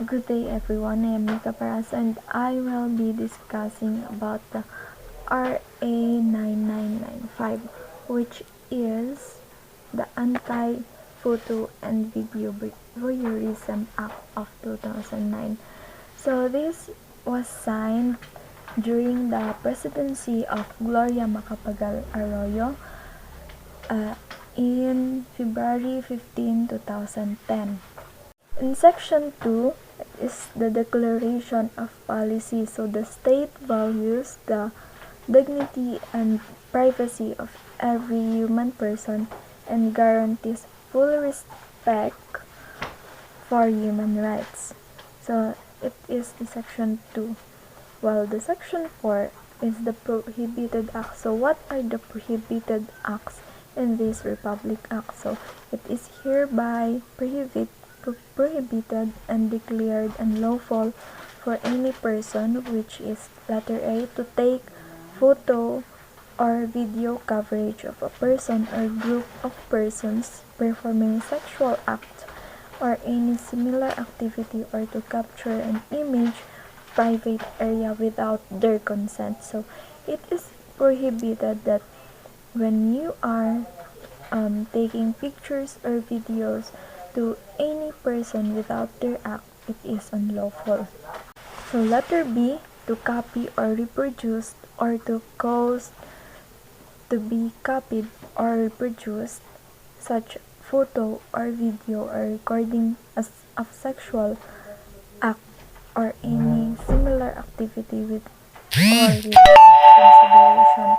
Good day everyone, I am Nika Paras and I will be discussing about the RA 9995, which is the Anti-Photo and Video Voyeurism Act of 2009. So this was signed during the presidency of Gloria Macapagal Arroyo uh, in February 15, 2010. In Section 2 is the Declaration of Policy. So the state values the dignity and privacy of every human person and guarantees full respect for human rights. So it is the Section 2. While the Section 4 is the Prohibited Acts. So what are the prohibited acts in this Republic Act? So it is hereby prohibited and declared unlawful for any person, which is letter A, to take photo or video coverage of a person or group of persons performing sexual act or any similar activity, or to capture an image private area without their consent. So it is prohibited that when you are taking pictures or videos to any person without their act, it is unlawful. So letter B, to copy or reproduce or to cause to be copied or reproduced such photo or video or recording of sexual act or any similar activity with or without consideration.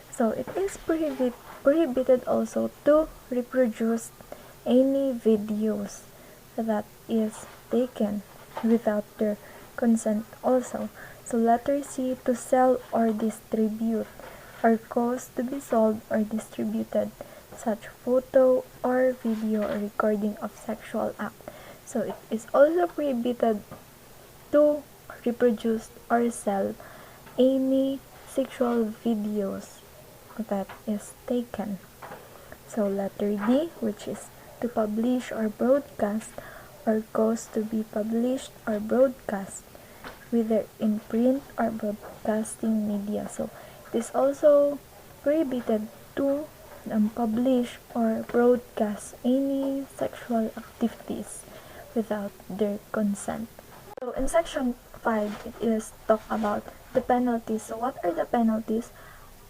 So it is prohibited also to reproduce any videos that is taken without their consent also. So letter C, to sell or distribute or cause to be sold or distributed such photo or video or recording of sexual act. So it is also prohibited to reproduce or sell any sexual videos that is taken. So letter D, which is to publish or broadcast or cause to be published or broadcast, whether in print or broadcasting media. So it is also prohibited to publish or broadcast any sexual activities without their consent. So in section 5, it is talk about the penalties. So what are the penalties?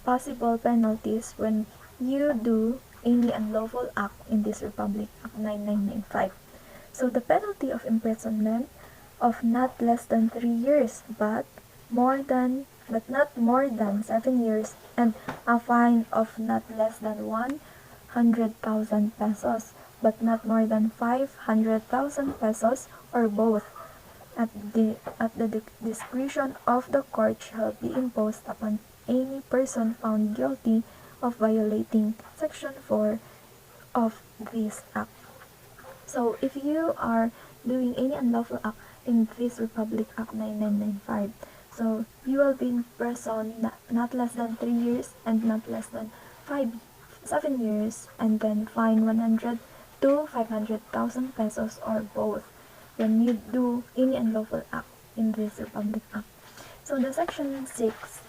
Possible penalties when you do any unlawful act in this Republic Act 9995. So the penalty of imprisonment of not less than 3 years but not more than 7 years, and a fine of not less than 100,000 pesos but not more than 500,000 pesos, or both, at the discretion of the court, shall be imposed upon any person found guilty of violating Section 4 of this Act. So if you are doing any unlawful act in this Republic Act 9995, so you will be in prison not less than 3 years and not less than 7 years, and then fine 100 to 500,000 pesos, or both, when you do any unlawful act in this Republic Act. So the section 6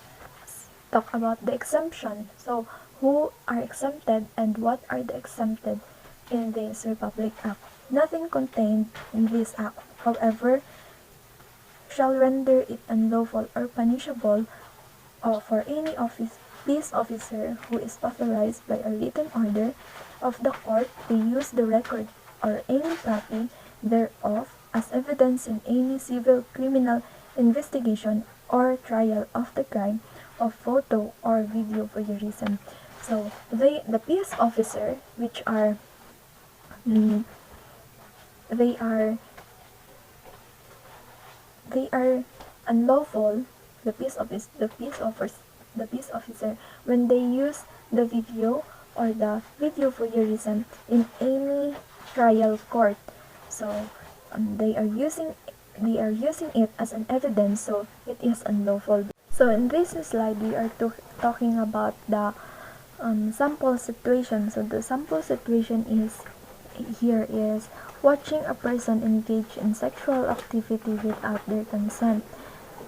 talk about the exemption. So who are exempted and what are the exempted in this Republic Act? Nothing contained in this act, however, shall render it unlawful or punishable for any peace officer who is authorized by a written order of the court to use the record or any copy thereof as evidence in any civil criminal investigation or trial of the crime of photo or video voyeurism. So the peace officer, which are they are they are unlawful, the peace officer, when they use the video or the video voyeurism in any trial court. So they are using it as an evidence, so it is unlawful. So in this slide, we are talking about the sample situation. So the sample situation is here is watching a person engage in sexual activity without their consent.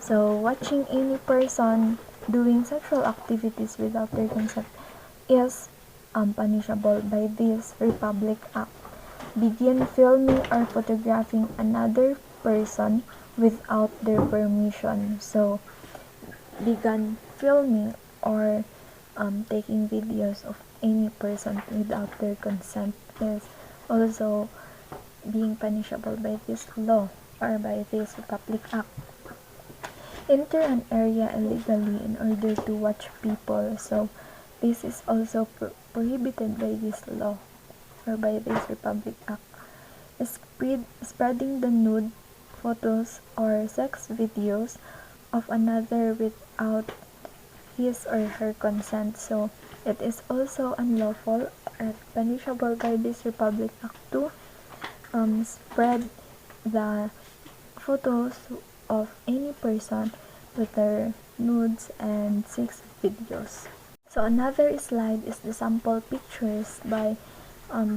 So, watching any person doing sexual activities without their consent is punishable by this Republic Act. Begin filming or photographing another person without their permission. So, began filming or taking videos of any person without their consent is also being punishable by this law or by this Republic Act. Enter an area illegally in order to watch people. So, this is also prohibited by this law or by this Republic Act. Spreading the nude photos or sex videos of another without his or her consent. So, it is also unlawful or punishable by this Republic Act to spread the photos of any person with their nudes and sex videos. So another slide is the sample pictures by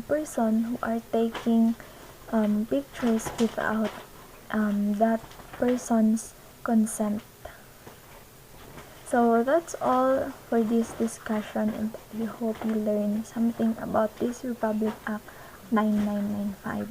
person who are taking pictures without that person's consent. So that's all for this discussion, and we hope you learned something about this Republic Act 9995.